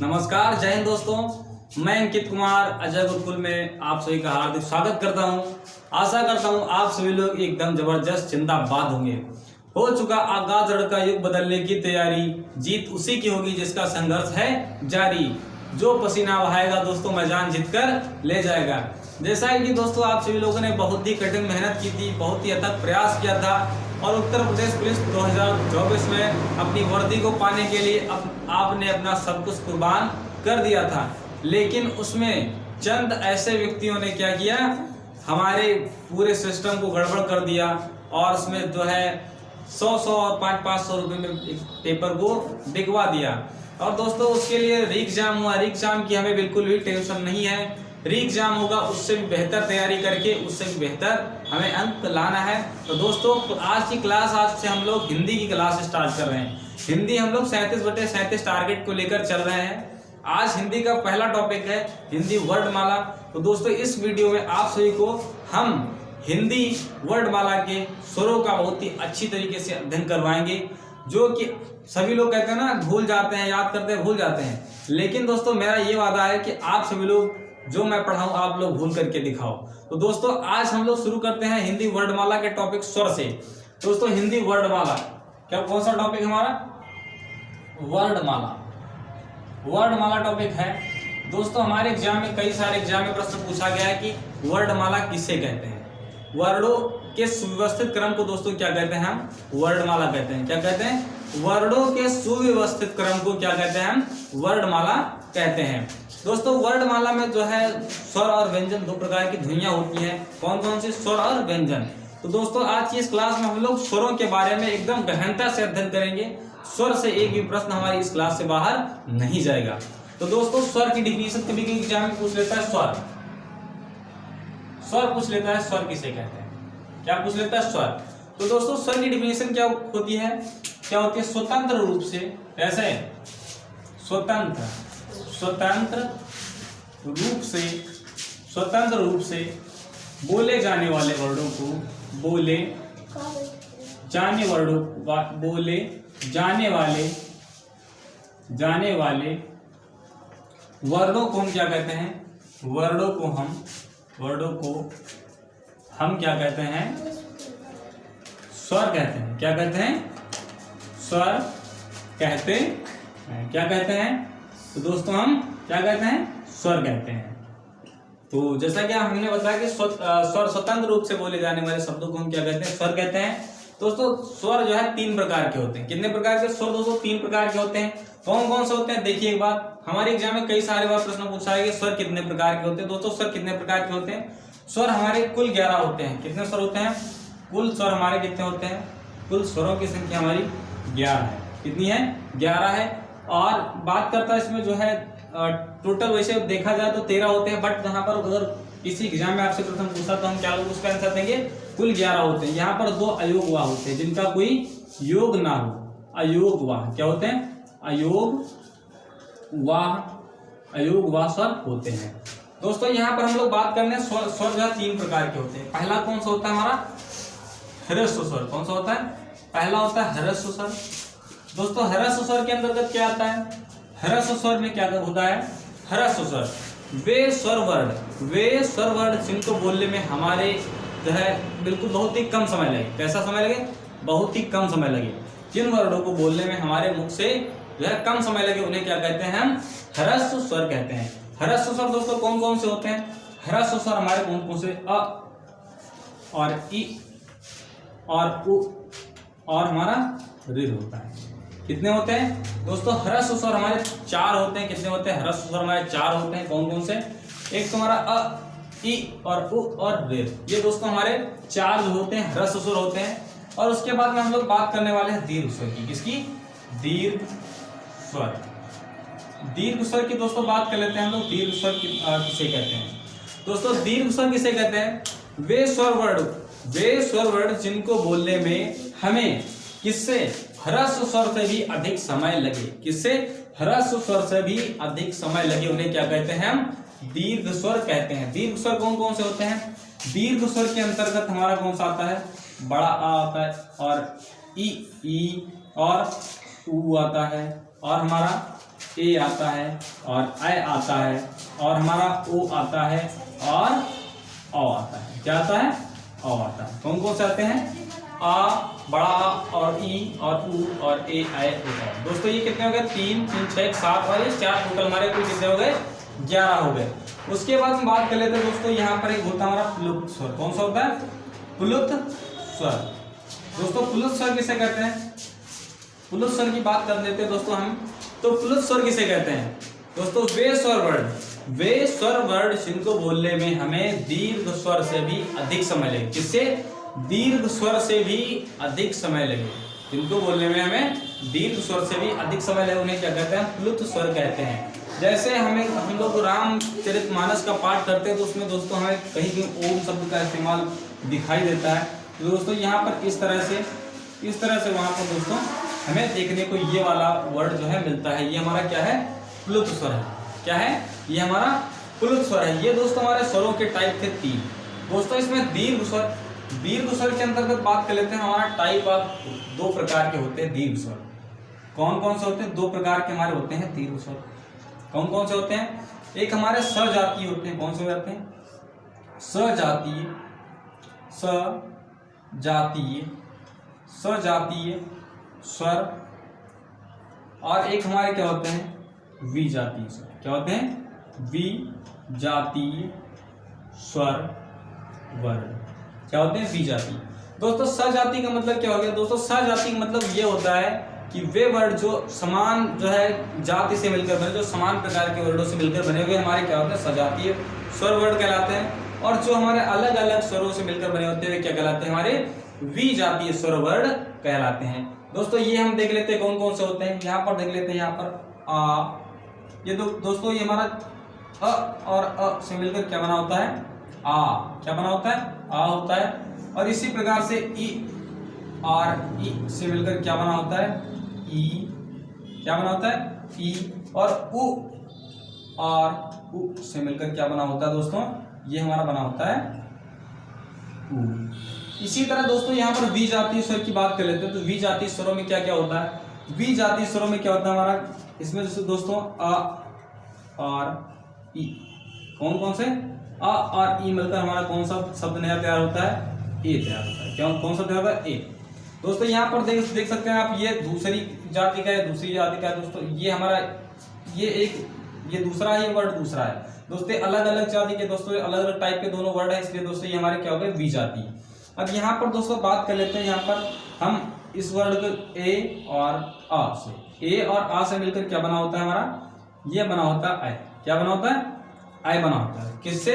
नमस्कार, जय हिंद दोस्तों। मैं अंकित कुमार अजय गुरुकुल में आप सभी का हार्दिक स्वागत करता हूं। आशा करता हूं आप सभी लोग एकदम जबरदस्त जिंदाबाद होंगे। हो चुका आगाज लड़का युग बदलने की तैयारी, जीत उसी की होगी जिसका संघर्ष है जारी। जो पसीना बहाएगा दोस्तों मैदान जीत कर ले जाएगा। जैसा कि दोस्तों आप सभी लोगों ने बहुत ही कठिन मेहनत की थी, बहुत ही अथक प्रयास किया था और उत्तर प्रदेश पुलिस 2024 में अपनी वर्दी को पाने के लिए आपने अपना सब कुछ कुर्बान कर दिया था। लेकिन उसमें चंद ऐसे व्यक्तियों ने क्या किया, हमारे पूरे सिस्टम को गड़बड़ कर दिया और उसमें जो है 100 और 500 रुपये में पेपर को बिकवा दिया। और दोस्तों उसके लिए री एग्जाम हुआ। री एग्जाम की हमें बिल्कुल भी टेंशन नहीं है। री एग्जाम होगा, उससे भी बेहतर तैयारी करके उससे भी बेहतर हमें अंक लाना है। तो दोस्तों आज की क्लास, आज से हम लोग हिंदी की क्लास स्टार्ट कर रहे हैं। हिंदी हम लोग 37/37 टारगेट को लेकर चल रहे हैं। आज हिंदी का पहला टॉपिक है हिंदी वर्णमाला। तो दोस्तों इस वीडियो में आप सभी को हम हिंदी वर्णमाला के स्वरों का बहुत ही अच्छी तरीके से अध्ययन करवाएंगे, जो कि सभी लोग कहते हैं ना, भूल जाते हैं, याद करते हैं, भूल जाते हैं। लेकिन दोस्तों मेरा ये वादा है कि आप सभी लोग जो मैं पढ़ाऊं आप लोग भूल करके दिखाओ। तो दोस्तों आज हम लोग शुरू करते हैं हिंदी वर्णमाला के टॉपिक स्वर से। दोस्तों हिंदी वर्णमाला क्या, कौन सा टॉपिक हमारा? वर्णमाला। वर्णमाला टॉपिक है दोस्तों। हमारे एग्जाम में, कई सारे एग्जाम में प्रश्न पूछा गया है कि वर्णमाला किसे कहते हैं। वर्णों के सुव्यवस्थित क्रम को दोस्तों क्या कहते हैं? हम वर्णमाला कहते हैं। क्या कहते हैं? वर्णों के सुव्यवस्थित क्रम को क्या कहते हैं? हम वर्णमाला कहते हैं। दोस्तों वर्णमाला में जो है स्वर और व्यंजन, दो प्रकार की ध्वनियां होती हैं। कौन कौन सी? स्वर और व्यंजन। तो दोस्तों आज की इस क्लास में हम लोग स्वरों के बारे में एकदम गहनता से अध्ययन करेंगे। स्वर से एक भी प्रश्न हमारी इस क्लास से बाहर नहीं जाएगा। तो दोस्तों स्वर की डिफिनेशन कभी कभी एग्जाम में पूछ लेता है, स्वर पूछ लेता है। स्वर किसे कहते हैं? क्या पूछ लेता है? स्वर। तो दोस्तों स्वर की डिफिनेशन क्या होती है? क्या होती है? स्वतंत्र रूप से, कैसे? स्वतंत्र रूप से बोले जाने वाले वर्णों को, बोले जाने वाले वर्णों को हम क्या कहते हैं? वर्णों को हम क्या कहते हैं? स्वर कहते हैं। क्या कहते हैं? स्वर कहते हैं। क्या कहते हैं? तो दोस्तों हम क्या कहते हैं? स्वर कहते हैं। तो जैसा कि हमने बताया कि स्वर स्वतंत्र रूप से बोले जाने वाले शब्दों को हम क्या कहते हैं? स्वर कहते हैं। दोस्तों स्वर जो है 3 प्रकार के होते हैं। कितने प्रकार के स्वर? दोस्तों 3 प्रकार के होते हैं। कौन कौन से होते हैं? देखिए एक बात, हमारे एग्जाम में कई सारे बार प्रश्न पूछा है कि स्वर कितने प्रकार के होते हैं। दोस्तों स्वर कितने प्रकार के होते हैं? स्वर हमारे कुल 11 होते हैं। कितने स्वर होते हैं? कुल स्वर हमारे कितने होते हैं? कुल स्वरों की संख्या हमारी 11 है। कितनी है? 11 है। और बात करता है इसमें जो है टोटल वैसे देखा जाए तो 13 होते हैं, बट यहाँ पर अगर किसी एग्जाम में आपसे प्रथम पूछा तो हम क्या लोग उसका आंसर देंगे? कुल 11 होते हैं। यहाँ पर 2 अयोगवाह होते हैं जिनका कोई योग ना हो। अयोगवाह क्या होते हैं? अयोगवाह स्वर होते हैं। दोस्तों यहाँ पर हम लोग बात करने स्वर जो है 3 प्रकार के होते हैं। पहला कौन सा होता है? हमारा ह्रस्व स्वर। कौन सा होता है? पहला होता है ह्रस्व स्वर। दोस्तों ह्रस्व स्वर के अंतर्गत क्या आता है? ह्रस्व स्वर में क्या होता है? ह्रस्व स्वर वे स्वर वर्ण जिनको बोलने में हमारे जो है बिल्कुल बहुत ही कम समय लगे। कैसा समय लगे? बहुत ही कम समय लगे। जिन वर्णों को बोलने में हमारे मुख से जो है कम समय लगे उन्हें क्या कहते हैं? हम ह्रस्व स्वर कहते हैं। ह्रस्व स्वर दोस्तों कौन कौन से होते हैं? ह्रस्व स्वर हमारे कौन कौन से? अ और इ और उ और हमारा ऋ होता है। कितने होते हैं? दोस्तों ह्रस्व स्वर हमारे 4 होते हैं। कितने होते हैं? ह्रस्व स्वर हमारे 4 होते हैं। कौन कौन से? एक तो हमारा अ, इ और उ और ऋ। ये दोस्तों हमारे 4 जो होते हैं ह्रस्व स्वर होते हैं। और उसके बाद में हम लोग बात करने वाले हैं दीर्घ स्वर की। किसकी? दीर्घ स्वर। दीर्घ स्वर की दोस्तों बात कर लेते हैं हम लोग। दीर्घ स्वर किसे कहते हैं? दोस्तों दीर्घ स्वर किसे कहते हैं? वे स्वर वर्ण जिनको बोलने में हमें किससे? ह्रस्व स्वर से भी अधिक समय लगे। किससे? ह्रस्व स्वर से भी अधिक समय लगे उन्हें क्या कहते हैं? हम दीर्घ स्वर कहते हैं। दीर्घ स्वर कौन कौन से होते हैं? दीर्घ स्वर के अंतर्गत हमारा कौन सा आता है? बड़ा आ आता है और ई और ऊ आता है और हमारा ए आता है और ऐ आता है और हमारा ओ आता है और औ आता है। क्या आता है? औ आता है। कौन कौन से आते हैं? आ, बड़ा आ और ई और ऊ और ए ऐ ओ। दोस्तों ये कितने हो गए? 3 3 6 7 और ये 4 टोटल हमारे कुल कितने हो गए? 11 हो गए। उसके बाद हम बात कर लेते हैं दोस्तों, यहाँ पर एक होता है हमारा प्लुत स्वर। कौन सा होता है? प्लुत स्वर। दोस्तों प्लुत स्वर किसे कहते हैं? प्लुत स्वर की बात कर लेते हैं दोस्तों हम। तो प्लुत स्वर किसे कहते हैं? दोस्तों वे स्वर वर्ड जिनको बोलने में हमें दीर्घ स्वर से भी अधिक समय लगे। किससे? दीर्घ स्वर से भी अधिक समय लगे। जिनको बोलने में हमें दीर्घ स्वर से भी अधिक समय लगे उन्हें क्या कहते हैं? प्लुत स्वर कहते हैं। जैसे हम लोग रामचरितमानस का पाठ करते हैं तो उसमें दोस्तों हमें कहीं कहीं ओम शब्द का इस्तेमाल दिखाई देता है। तो दोस्तों यहाँ पर इस तरह से वहाँ पर दोस्तों हमें देखने को ये वाला वर्ड जो है मिलता है। ये हमारा क्या है? प्लुत स्वर है। क्या है? ये हमारा प्लुत स्वर है। ये दोस्तों हमारे स्वरों के टाइप थे 3। दोस्तों इसमें दीर्घ स्वर के अंतर्गत बात कर लेते हैं। हमारा टाइप ऑफ 2 प्रकार के होते हैं दीर्घ स्वर। कौन कौन से होते हैं? 2 प्रकार के हमारे होते हैं दीर्घ स्वर। कौन कौन से होते हैं? एक हमारे सजातीय होते हैं। कौन से होते हैं? सजातीय स्वर। और एक हमारे क्या होते हैं? विजातीय स्वर। क्या होते हैं? विजातीय स्वर वर्ण। क्या होते हैं? विजातीय। दोस्तों सजातीय का मतलब क्या हो गया? दोस्तों सजातीय का मतलब ये होता है कि वे वर्ड जो समान जो है जाति से मिलकर बने, जो समान प्रकार के वर्डों से मिलकर बने हुए हमारे क्या होते हैं? सजातीय स्वर वर्ड कहलाते हैं। और जो हमारे अलग अलग स्वरों से मिलकर बने होते हैं क्या कहलाते हैं? हमारे विजातीय स्वर वर्ड कहलाते हैं। दोस्तों ये हम देख लेते हैं कौन कौन से होते हैं। यहाँ पर देख लेते हैं। यहाँ पर आ, ये दोस्तों ये हमारा अ और अ से मिलकर क्या बना होता है? आ। क्या बना होता है? आ होता है। और इसी प्रकार से ई और ई से मिलकर क्या बना होता है? ई। क्या बना होता है? ई। और उ और उ से मिलकर क्या बना होता है दोस्तों? ये हमारा बना होता है उ। इसी तरह दोस्तों यहाँ पर विजातीय स्वर की बात कर लेते हैं। तो विजातीय स्वरों में क्या क्या होता है? विजातीय स्वरों में क्या होता है हमारा? इसमें दोस्तों अ और ई। कौन कौन से? अ और ई मिलकर हमारा कौन सा शब्द नया तैयार होता है? ए तैयार होता है। क्या कौन सा तैयार होता है? ए। दोस्तों यहाँ पर देख सकते हैं आप, ये दूसरी जाति का है, दूसरी जाति का है। दोस्तों ये हमारा ये दूसरा है, ये वर्ड दूसरा है। दोस्तों अलग अलग जाति के दोस्तों अलग अलग टाइप के दोनों वर्ड है, इसलिए दोस्तों ये हमारे क्या हो गए? विजाति। अब यहाँ पर दोस्तों बात कर लेते हैं। यहाँ पर हम इस वर्ड को ए और आ से, ए और आ से मिलकर क्या बना होता है हमारा? ये बना होता है आई। क्या बना होता है? आई बना होता है। किससे?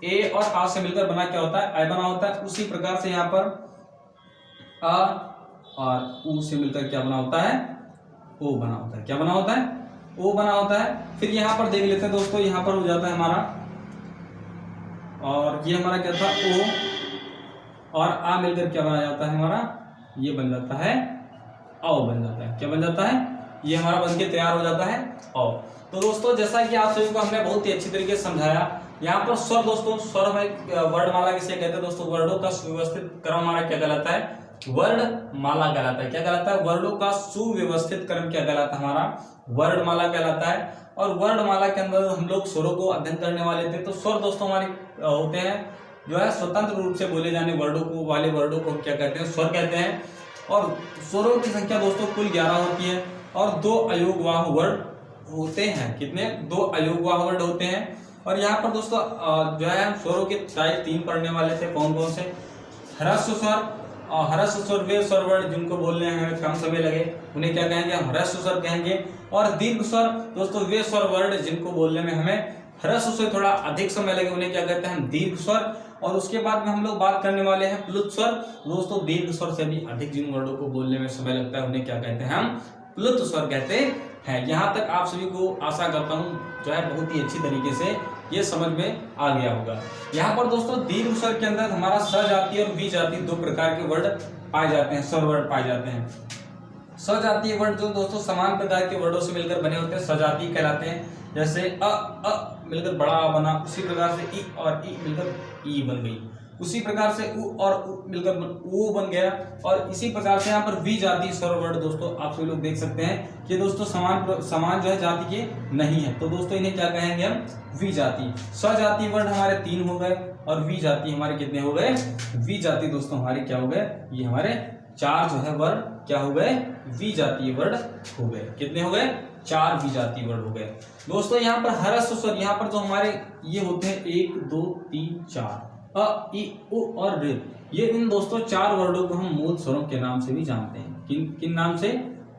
ए और आ से मिलकर बना क्या होता है? आई बना होता है। उसी प्रकार से यहाँ पर आ और ऊ से मिलकर क्या बना होता है? ओ बना होता है। क्या बना होता है? ओ बना होता है। फिर यहाँ पर देख लेते हैं दोस्तों, यहाँ पर हो जाता है हमारा, और ये हमारा क्या था? ओ और आ मिलकर क्या बना जाता है हमारा? ये बन जाता है औ बन जाता है। क्या बन जाता है? ये हमारा बनके तैयार हो जाता है औ। तो दोस्तों जैसा कि आप सभी को हमने बहुत ही अच्छी तरीके से समझाया, यहाँ पर स्वर दोस्तों, स्वर में वर्णमाला किसे कहते हैं दोस्तों? वर्डों का सुव्यवस्थित क्रम हमारा क्या कहलाता है? वर्णमाला कहलाता है। क्या कहलाता है? वर्डों का सुव्यवस्थित क्रम क्या कहलाता है? हमारा वर्णमाला कहलाता है। और वर्णमाला के अंदर हम लोग स्वरों को अध्ययन करने वाले थे। तो स्वर दोस्तों हमारे होते हैं जो है स्वतंत्र रूप से बोले जाने वर्डों को क्या कहते हैं? स्वर कहते हैं। और स्वरों की संख्या दोस्तों कुल 11 होती है और 2 अयोगवाह वर्ड होते हैं। कितने? 2 अयोगवाह वर्ड होते हैं। और यहाँ पर दोस्तों जो है स्वरों के टाइप 3 पढ़ने वाले थे। कौन कौन से? ह्रस्व स्वर। और ह्रस्व स्वर वे स्वर वर्ड जिनको बोलने में कम समय लगे उन्हें क्या कहेंगे? हम ह्रस्व स्वर कहेंगे। और दीर्घ स्वर दोस्तों वे स्वर वर्ड जिनको बोलने में हमें ह्रस्व से थोड़ा अधिक समय लगे उन्हें क्या कहते हैं? हम दीर्घ स्वर। और उसके बाद में हम लोग बात करने वाले हैं प्लुत स्वर। दोस्तों दीर्घ स्वर से भी अधिक जिन वर्डों को बोलने में समय लगता है उन्हें क्या कहते हैं? हम प्लुत स्वर कहते हैं। यहाँ तक आप सभी को आशा करता हूँ जो है बहुत ही अच्छी तरीके से ये समझ में आ गया होगा। यहाँ पर दोस्तों दीर्घ स्वर के अंदर हमारा सजातीय और विजातीय 2 प्रकार के वर्ड पाए जाते हैं, स्वर वर्ड पाए जाते हैं। सजातीय वर्ड जो दोस्तों समान प्रकार के वर्डों से मिलकर बने होते हैं सजातीय कहलाते हैं। जैसे अ मिलकर बड़ा आ बना, उसी प्रकार से ई और ई मिलकर ई बन गई। उसी प्रकार से उ और उ मिलकर ऊ बन गया। और इसी प्रकार से यहाँ पर वी जाति स्वर वर्ड दोस्तों आप सभी लोग देख सकते हैं कि दोस्तों समान जो है जाति के नहीं है, तो दोस्तों इन्हें क्या कहेंगे हम, वी जाति। स्वजाति वर्ण हमारे 3 हो गए और वी जाति हमारे कितने हो गए, वी जाति दोस्तों हमारे क्या हो गए, ये हमारे 4 जो है वर्ण क्या हो गए, वी जातीय वर्ण हो गए। कितने हो गए, 4 वी जातीय वर्ण हो गए दोस्तों। यहाँ पर ह्रस्व स्वर, यहाँ पर जो हमारे ये होते हैं 1 2 3 4 अ इ उ और ऋ, ये इन दोस्तों 4 वर्णों को हम मूल स्वरों के नाम से भी जानते हैं। किन नाम से,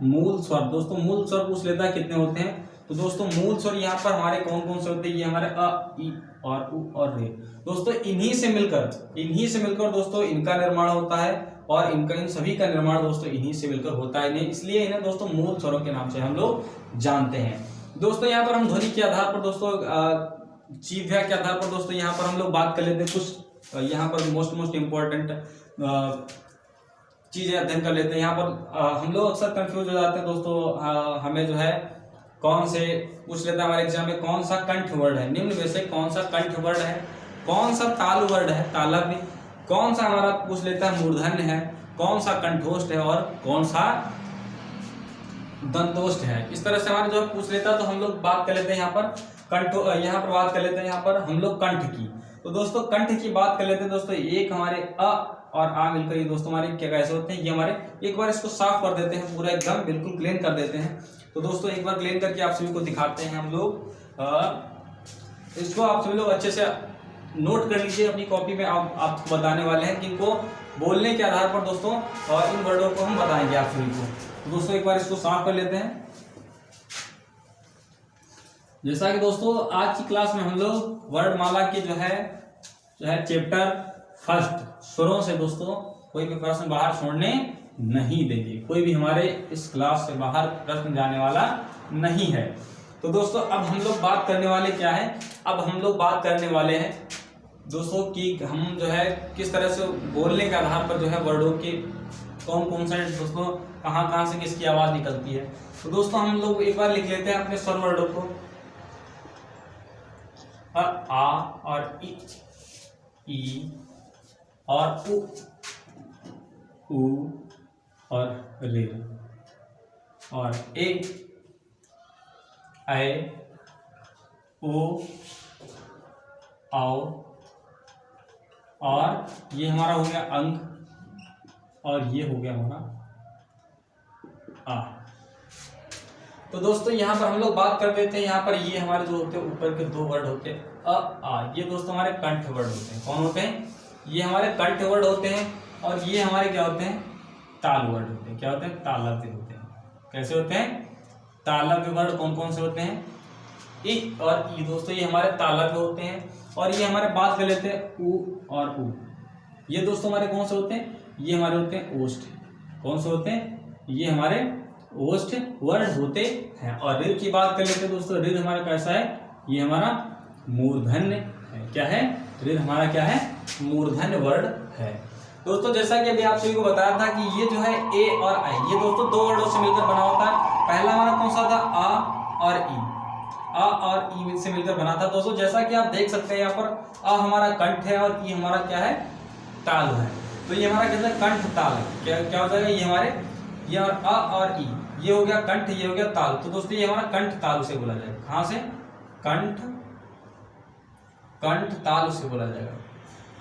मूल स्वर। दोस्तों मूल स्वर पूछ लेता है कितने होते हैं, तो दोस्तों मूल स्वर यहाँ पर हमारे कौन कौन से होते हैं, ये हमारे अ इ और उ और ऋ। दोस्तों इन्हीं से मिलकर दोस्तों इनका निर्माण होता है और इन सभी का निर्माण दोस्तों इन्हीं से मिलकर होता है, इसलिए इन्हें दोस्तों मूल स्वरों के नाम से हम लोग जानते हैं। दोस्तों यहाँ पर हम ध्वनि के आधार पर दोस्तों जीव्या के आधार पर दोस्तों यहाँ पर हम लोग बात कर लेते हैं, कुछ यहाँ पर मोस्ट इम्पोर्टेंट चीजें अध्ययन कर लेते हैं। यहाँ पर हम लोग अक्सर कंफ्यूज हो जाते हैं दोस्तों, हमें जो है कौन से पूछ लेता है हमारे एग्जाम में, कौन सा कंठ वर्ड है, निम्न में से कौन सा कंठ वर्ड है, कौन सा तालु वर्ड है, तालव्य, कौन सा हमारा पूछ लेता है मूर्धन्य है, कौन सा कंठोष्ठ है और कौन सा दंतोष्ठ है। इस तरह से हमारे जो पूछ लेता है, तो हम लोग बात कर लेते हैं यहाँ पर यहाँ पर बात कर लेते हैं यहाँ पर हम लोग कंठ की। तो दोस्तों कंठ की बात कर लेते हैं दोस्तों, एक हमारे अ और आ मिलकर ये दोस्तों हमारे क्या कैसे होते हैं, ये हमारे, एक बार इसको साफ कर देते हैं पूरा एकदम बिल्कुल क्लीन कर देते हैं। तो दोस्तों एक बार क्लीन करके आप सभी को दिखाते हैं हम लोग, इसको आप सभी लोग अच्छे से नोट कर लीजिए अपनी कॉपी में। आपको बताने वाले हैं किनको बोलने के आधार पर दोस्तों और इन वर्डों को हम बताएंगे आप सभी को। तो दोस्तों एक बार इसको साफ कर लेते हैं। जैसा कि दोस्तों आज की क्लास में हम लोग वर्णमाला की जो है चैप्टर फर्स्ट स्वरों से दोस्तों कोई भी प्रश्न बाहर छोड़ने नहीं देंगे, कोई भी हमारे इस क्लास से बाहर प्रश्न जाने वाला नहीं है। तो दोस्तों अब हम लोग बात करने वाले क्या है, अब हम लोग बात करने वाले हैं दोस्तों कि हम जो है किस तरह से बोलने के आधार पर जो है वर्डों के कौन से दोस्तों कहाँ से किसकी आवाज निकलती है। तो दोस्तों हम लोग एक बार लिख लेते हैं अपने स्वर वर्डों को, आ और ई और उ और रे और ए ओ आओ, और ये हमारा हो गया अंक और ये हो गया हमारा आ। तो दोस्तों यहाँ पर हम लोग बात कर देते हैं, यहाँ पर ये हमारे जो होते हैं ऊपर के 2 वर्ड होते हैं अ आ, ये दोस्तों हमारे कंठ वर्ड होते हैं। कौन होते हैं, ये हमारे कंठ वर्ड होते हैं और ये हमारे क्या होते हैं, ताल वर्ड होते हैं। क्या होते हैं, तालव्य होते हैं। कैसे होते हैं, तालव्य वर्ड कौन से होते हैं, इ और ई दोस्तों ये हमारे तालव्य होते हैं। और ये हमारे बात कर लेते हैं उ और उ, ये दोस्तों हमारे कौन से होते हैं, ये हमारे होते हैं ओष्ठ। कौन से होते हैं, ये हमारे ओष्ठ वर्ड होते हैं। और ऋ की बात कर लेते हैं दोस्तों, ऋ हमारा कैसा है, ये हमारा मूर्धन्य है। क्या है, ऋ हमारा क्या है, मूर्धन्य वर्ड है। दोस्तों जैसा कि अभी आप सभी को बताया था कि ये जो है ए और आई, ये दोस्तों 2 वर्डों से मिलकर बना होता है। पहला हमारा कौन सा था, आ और ई, आ और ई से मिलकर बना था दोस्तों। जैसा कि आप देख सकते हैं यहाँ पर आ हमारा कंठ है और ई हमारा क्या है, ताल है। तो ये हमारा क्या है, कंठ ताल है। क्या हो जाएगा, ये हमारे ये और आ और ई, ये हो गया कंठ, ये हो गया ताल। तो दोस्तों ये हमारा कंठ ताल से बोला जाएगा। कहाँ से, कंठ ताल से बोला जाएगा,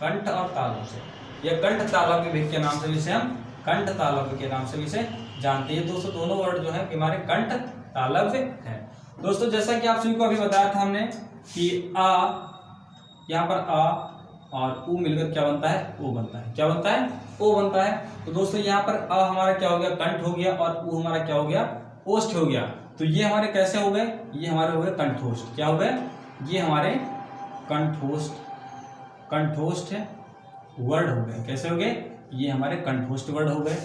कंठ और तालों से। यह कंठ तालव्य के नाम से इसे हम कंठ तालव्य के नाम से इसे जानते हैं। दोस्तों दोनों वर्ड जो है हमारे कंठ तालव्य है। दोस्तों जैसा कि आप सभी को अभी बताया था हमने कि आ, यहाँ पर आ और उ मिलकर क्या बनता है, ओ बनता है। क्या बनता है, ओ बनता है। तो दोस्तों यहाँ पर आ हमारा क्या हो गया, कंठ हो गया, और उ हमारा क्या हो गया, ओष्ठ हो गया। तो ये हमारे कैसे हो गए, ये हमारे हो गए कंठोष्ठ। क्या हो गए, ये हमारे कंठोष्ठ वर्ड हो गए। कैसे हो गए, ये हमारे कंठोष्ठ वर्ड हो गए।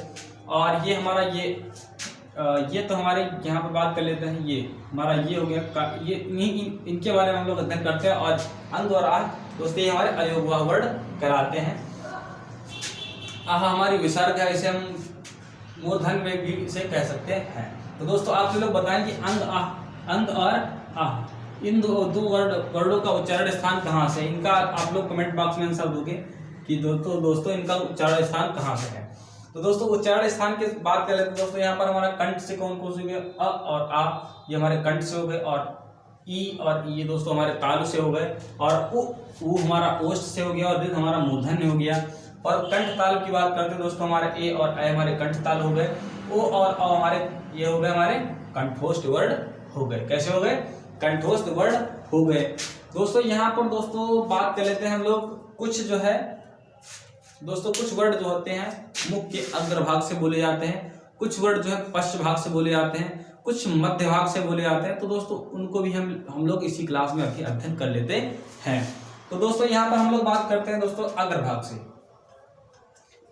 और ये हमारा ये तो हमारे यहाँ पर बात कर लेते हैं, ये हमारा ये हो गया, ये इनके बारे में हम लोग अध्ययन करते हैं। और अंग और आह दोस्तों ये हमारे अयोगवाह वर्ड कराते हैं। आह हमारी विसर्ग है, इसे हम मूर्धन्य में भी इसे कह सकते हैं। तो दोस्तों आप लोग बताएं कि अंग और आह इन दो वर्डों का उच्चारण स्थान कहाँ से, इनका आप लोग कमेंट बॉक्स में आंसर दोगे। कि दोस्तों इनका उच्चारण स्थान कहाँ पे है। तो दोस्तों उच्चारण स्थान की बात कर लेते हैं दोस्तों। यहाँ पर हमारा कंठ से कौन कौन से हो गए, अ और आ, ये हमारे कंठ से हो गए, और ई और ये दोस्तों हमारे तालु से हो गए, और उ हमारा ओष्ठ से हो गया, और रिद हमारा मूर्धन्य हो गया। और कंठ ताल की बात करते हैं दोस्तों, हमारे ए और ए हमारे कंठ ताल हो गए, ओ और अ हमारे ये हो गए हमारे कंठोष्ठ वर्ड हो गए। कैसे हो गए, कंठोष्ठ वर्ड हो गए। दोस्तों यहाँ पर दोस्तों बात कर लेते हैं हम लोग, कुछ जो है दोस्तों कुछ वर्ड जो होते हैं मुख के अग्रभाग से बोले जाते हैं, कुछ वर्ड जो है पश्च भाग से बोले जाते हैं, कुछ मध्य भाग से बोले जाते हैं। तो दोस्तों उनको भी हम लोग इसी क्लास में अभी अध्ययन कर लेते हैं। तो दोस्तों यहाँ पर हम लोग बात करते हैं दोस्तों अग्रभाग से।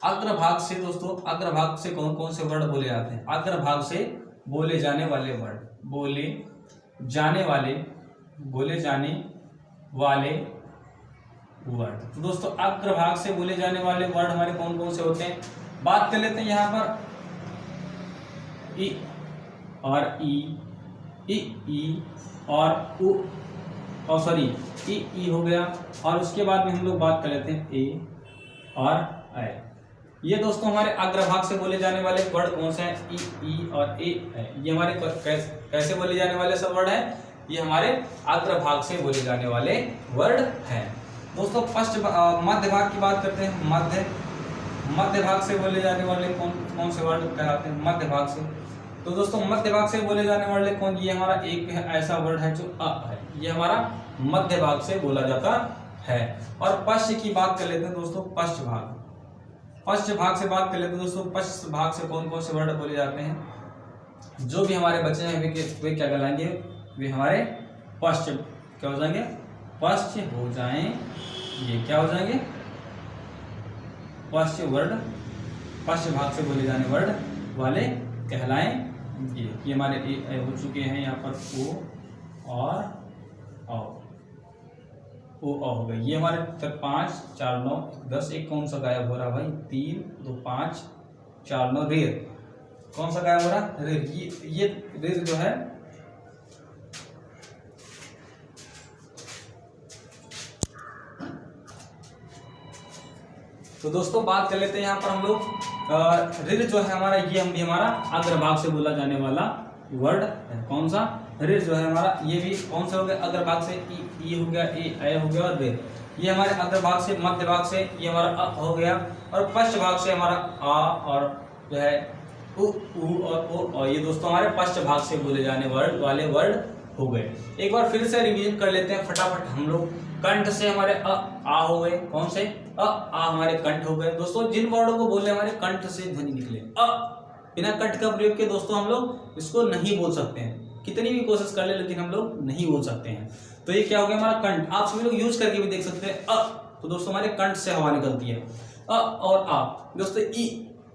अग्रभाग से दोस्तों, अग्रभाग से कौन कौन से वर्ड बोले जाते हैं, अग्रभाग से बोले जाने वाले वर्ड, बोले जाने वाले वर्ड। तो दोस्तों अग्रभाग से बोले जाने वाले वर्ड हमारे कौन कौन से होते हैं, बात कर लेते हैं। यहाँ पर इ और ई और उ, और सॉरी ई हो गया। और उसके बाद में हम लोग बात कर लेते हैं ए और ऐ। ये दोस्तों हमारे अग्रभाग से बोले जाने वाले वर्ड कौन से हैं, ई और ए है। ये हमारे कैसे बोले जाने वाले सब वर्ड हैं, ये हमारे अग्रभाग से बोले जाने वाले वर्ड हैं। दोस्तों मध्य भाग की बात करते हैं। मध्य भाग से बोले जाने वाले कौन कौन से वर्ड कहलाते हैं, मध्य भाग से। तो दोस्तों मध्य भाग से बोले जाने वाले कौन, ये हमारा एक ऐसा वर्ड है जो अ है, ये हमारा मध्य भाग से बोला जाता है। और पश्च की बात कर लेते हैं दोस्तों, पश्च भाग से बात कर लेते हैं दोस्तों। पश्च भाग से कौन कौन से वर्ड बोले जाते हैं, जो भी हमारे बच्चे हैं वे क्या कहलाएंगे, वे हमारे पश्च क्या हो जाएंगे, पश्च हो जाएं, ये क्या हो जाएंगे, पश्च वर्ड, पश्च भाग से बोले जाने वर्ड वाले कहलाएंगे। ये हमारे ए हो चुके हैं, यहाँ पर ओ और औ, ओ हो गए। ये हमारे 5 4 9 10, एक कौन सा गायब हो रहा भाई, 3 2 5 4 9 रेर, कौन सा गायब हो रहा, रेर। ये रेर जो है तो दोस्तों बात कर लेते हैं यहाँ पर हम लोग ऋर जो है हमारा, ये हम भी हमारा अग्रभाग से बोला जाने वाला वर्ड है। कौन सा, ऋर जो है हमारा, ये भी कौन सा हो गया, अग्रभाग से ई हो गया, ए हो गया, और ऋर। ये हमारे अग्रभाग से, मध्य भाग से ये हमारा अ हो गया, और पश्च भाग से हमारा आ और जो है उ और ओ, और ये दोस्तों हमारे पश्च भाग से बोले जाने वाले वर्ड हो गए। एक बार फिर से रिवीजन कर लेते हैं फटाफट हम लोग। कंठ से हमारे आ हो गए, कौन से आ हमारे कंठ हो गए। दोस्तों जिन वर्डों को बोले हमारे कंठ से ध्वनि निकले, बिना कंठ का प्रयोग के दोस्तों हम लोग इसको नहीं बोल सकते हैं, कितनी भी कोशिश कर ले लेकिन हम लोग नहीं बोल सकते हैं। तो ये क्या हो गया हमारा कंठ, आप सभी लोग यूज करके भी देख सकते हैं। तो दोस्तों हमारे कंठ से हवा निकलती है, अ और आ। दोस्तों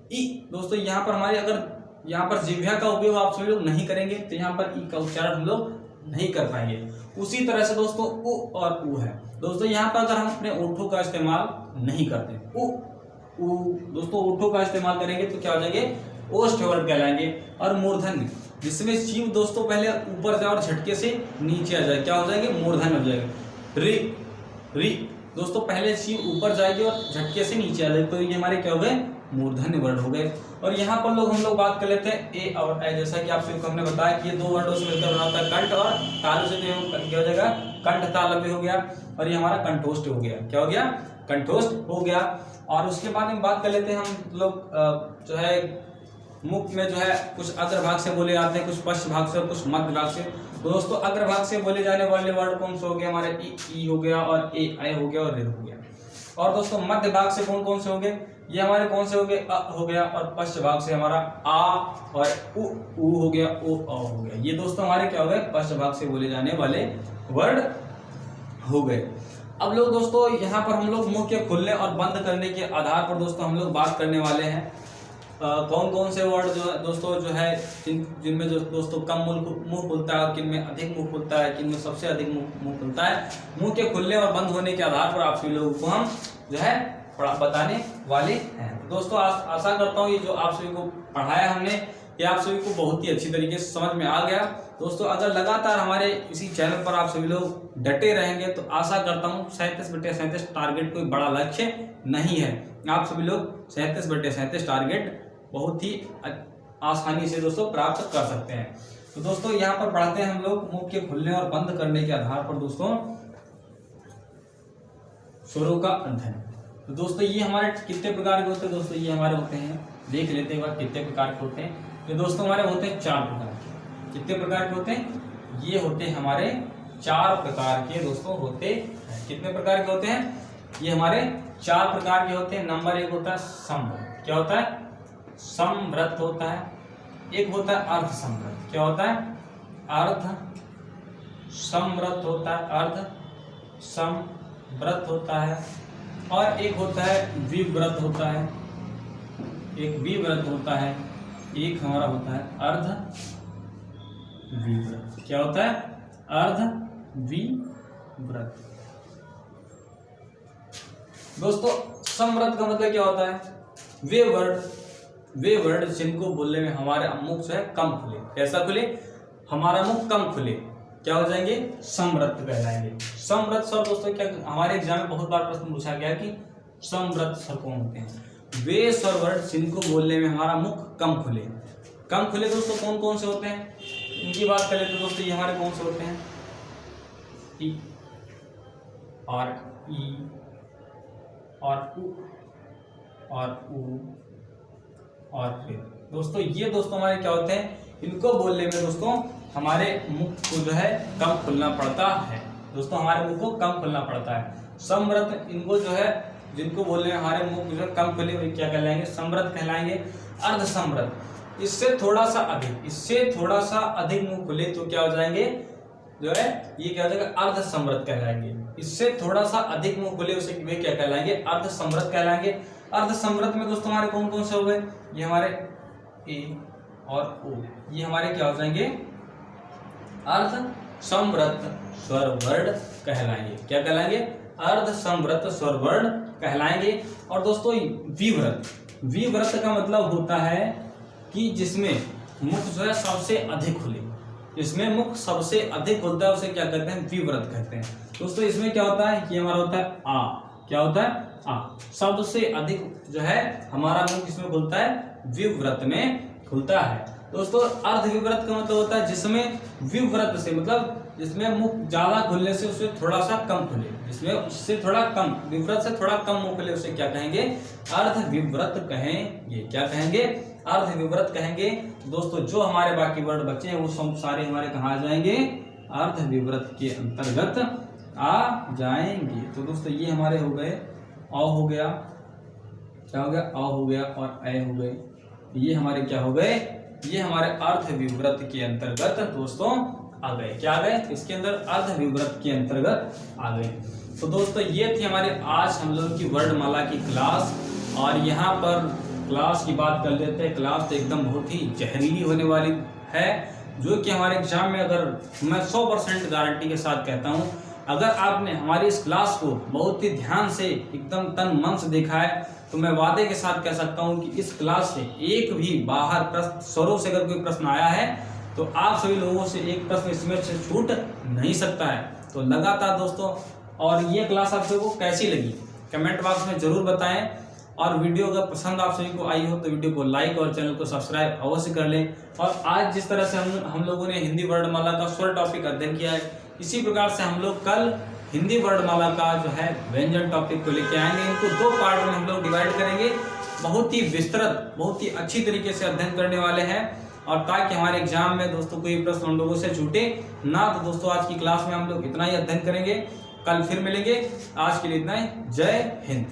ई दोस्तों यहाँ पर हमारे, अगर यहाँ पर जिह्वा का उपयोग आप सभी लोग नहीं करेंगे तो यहाँ पर ई का उच्चारण हम लोग नहीं कर पाएंगे। उसी तरह से दोस्तों उ और उ है। दोस्तों यहाँ पर अगर हम अपने ओठों का इस्तेमाल नहीं करते, उ दोस्तों ओठों का इस्तेमाल करेंगे तो क्या हो जाएंगे, ओष्ठ वर्ड कहलाएंगे। और मूर्धन्य, जिसमें शिव दोस्तों पहले ऊपर जाए और झटके से नीचे आ जाए, क्या हो जाएंगे, मूर्धन्य हो जाएगा। री दोस्तों पहले शिव ऊपर जाएगी और झटके से नीचे आ जाएगी, तो ये हमारे क्या हो गए, मूर्धन्य वर्ड हो गए। और यहाँ पर हम लोग बात कर लेते हैं ए और ऐ। जैसा कि आप सभी को हमने बताया कि ये दो वर्डों से मिलकर बना होता है कंठ, और तालु से क्या हो जाएगा, कंठ तालव्य हो गया, और ये हमारा कंठोष्ठ हो गया। क्या हो गया, कंठोष्ठ हो गया। और उसके बाद में बात कर लेते हैं हम लोग जो है मुख में जो है कुछ अग्रभाग से बोले जाते हैं, कुछ पश्च भाग से और कुछ मध्य भाग से। तो दोस्तों अग्रभाग से बोले जाने वाले वर्ड कौन से हो गए हमारे, ई हो गया, और ए ऐ हो गया, और ऋ हो गया। और दोस्तों मध्य भाग से कौन कौन से हो गए, ये हमारे कौन से हो गए, अ हो गया, और पश्च भाग से हमारा आ और उ हो गया, ओ अ हो गया। ये दोस्तों हमारे क्या हो गए, पश्च भाग से बोले जाने वाले वर्ड हो गए। अब लोग दोस्तों यहाँ पर हम लोग मुंह के खुलने और बंद करने के आधार पर दोस्तों हम लोग बात करने वाले हैं कौन कौन से वर्ड जो दोस्तों जो है जिनमें जो दोस्तों कम मुंह खुलता है, किन में अधिक मुंह खुलता है, किन में सबसे अधिक मुंह खुलता है। मुंह के खुलने और बंद होने के आधार पर आप सभी लोगों को हम जो है बताने वाले हैं। दोस्तों आशा करता हूँ ये जो आप सभी को पढ़ाया हमने ये आप सभी को बहुत ही अच्छी तरीके से समझ में आ गया। दोस्तों अगर लगातार हमारे इसी चैनल पर आप सभी लोग डटे रहेंगे तो आशा करता हूँ 37/37 टारगेट कोई बड़ा लक्ष्य नहीं है। आप सभी लोग 37/37 टारगेट बहुत ही आसानी से दोस्तों प्राप्त कर सकते हैं। तो दोस्तों यहाँ पर पढ़ते हैं हम लोग मुख के खुलने और बंद करने के आधार पर दोस्तों स्वरों का अध्ययन। तो दोस्तों ये हमारे कितने प्रकार के होते हैं दोस्तों, ये हमारे होते हैं, देख लेते हैं बात कितने प्रकार के होते हैं। तो दोस्तों हमारे होते हैं 4 प्रकार के। कितने प्रकार के होते हैं? ये होते हैं हमारे 4 प्रकार के दोस्तों होते हैं। कितने प्रकार के होते हैं? ये हमारे 4 प्रकार के होते हैं। नंबर 1 होता है समवृत्त। क्या होता है? समवृत्त होता है। एक होता है अर्ध समवृत्त। क्या होता है? अर्ध समवृत्त होता है, अर्ध समवृत्त होता है। और एक होता है विवृत्त होता है, एक विवृत्त होता है, एक हमारा होता है अर्ध विवृत्त। क्या होता है? अर्ध विवृत्त। दोस्तों समवृत्त का मतलब क्या होता है? वे वर्ड जिनको बोलने में हमारे मुख जो है कम खुले। कैसा खुले? हमारा मुख कम खुले, क्या हो जाएंगे? समवृत्त कहलाएंगे। समवृत्त स्वर दोस्तों क्या हमारे एग्जाम में बहुत बार प्रश्न पूछा गया कि समवृत्त स्वर कौन होते हैं? वे स्वर वर्ड जिनको बोलने में हमारा मुख कम खुले। कम खुले दोस्तों कौन कौन से होते हैं? इनकी बात करें तो दोस्तों ये हमारे कौन से होते हैं? ई और ई और उ और उ और फिर दोस्तों ये दोस्तों हमारे क्या होते हैं? इनको बोलने में दोस्तों हमारे मुख को जो है कम खुलना पड़ता है। दोस्तों हमारे मुख को कम खुलना पड़ता है। समवृत्त इनको जो है जिनको बोलने में हमारे मुख जो है कम खुले वे क्या कहलाएंगे? समवृत्त कहलाएंगे। अर्ध समवृत्त इससे थोड़ा सा अधिक मुख खुले तो क्या हो जाएंगे? जो है ये क्या हो जाएगा? अर्ध समवृत्त कहलाएंगे। इससे थोड़ा सा अधिक मुख खुले उसे वे क्या कहलाएंगे? अर्ध समवृत्त कहलाएंगे। अर्ध समवृत्त में दोस्तों हमारे कौन कौन से हो गए? ये हमारे ए और ओ, ये हमारे क्या हो जाएंगे? अर्ध समवृत्त स्वर वर्ण कहलाएंगे। क्या कहलाएंगे? अर्ध समवृत्त स्वर वर्ण कहलाएंगे। और दोस्तों विवृत्त का मतलब होता है कि जिसमें मुख जो है सबसे अधिक खुले, जिसमें मुख सबसे अधिक खुलता है उसे क्या कहते हैं? विवृत्त कहते हैं। दोस्तों इसमें क्या होता है? ये हमारा होता है आ। क्या होता है? आ। सबसे अधिक जो है हमारा मुख इसमें खुलता है, विवृत्त में खुलता है। दोस्तों अर्ध विवृत्त का मतलब होता है जिसमें विवृत्त से मतलब जिसमें मुख ज्यादा खुलने से उससे थोड़ा सा कम खुले, जिसमें उससे थोड़ा कम, विवृत्त से थोड़ा कम मुख खुले उसे क्या कहेंगे? अर्ध विवृत्त कहेंगे। क्या कहेंगे? अर्ध विवृत्त कहेंगे। दोस्तों जो हमारे बाकी वर्ड बचे हैं वो सब सारे हमारे कहाँ आ जाएंगे? अर्ध विवृत्त के अंतर्गत आ जाएंगे। तो दोस्तों ये हमारे हो गए, अ हो गया, क्या हो गया? अ हो गया और ए हो गए। ये हमारे क्या हो गए? ये हमारे अर्ध विवृत्त के अंतर्गत दोस्तों आ गए। क्या आ गए? इसके अंदर अर्ध विवृत्त के अंतर्गत आ गए। तो दोस्तों ये थी हमारे आज हम लोग की वर्णमाला की क्लास। और यहाँ पर क्लास की बात कर लेते हैं। क्लास तो एकदम बहुत ही जहरीली होने वाली है, जो कि हमारे एग्जाम में अगर मैं 100% गारंटी के साथ कहता हूँ, अगर आपने हमारी इस क्लास को बहुत ही ध्यान से एकदम तन मन से देखा है तो मैं वादे के साथ कह सकता हूं कि इस क्लास से एक भी बाहर प्रश्न स्वरों से अगर कोई प्रश्न आया है तो आप सभी लोगों से एक प्रश्न इसमें से छूट नहीं सकता है। तो लगातार दोस्तों, और ये क्लास आप सभी को कैसी लगी कमेंट बॉक्स में जरूर बताएं। और वीडियो अगर पसंद आप सभी को आई हो तो वीडियो को लाइक और चैनल को सब्सक्राइब अवश्य कर लें। और आज जिस तरह से हम लोगों ने हिंदी वर्णमाला का स्वर टॉपिक अध्ययन किया है, इसी प्रकार से हम लोग कल हिंदी वर्णमाला का जो है व्यंजन टॉपिक को लेके आएंगे। इनको 2 पार्ट में हम लोग डिवाइड करेंगे। बहुत ही विस्तृत, बहुत ही अच्छी तरीके से अध्ययन करने वाले हैं, और ताकि हमारे एग्जाम में दोस्तों कोई प्रश्न हम लोगों से छूटे ना। तो दोस्तों आज की क्लास में हम लोग इतना ही अध्ययन करेंगे, कल फिर मिलेंगे। आज के लिए इतना ही। जय हिंद।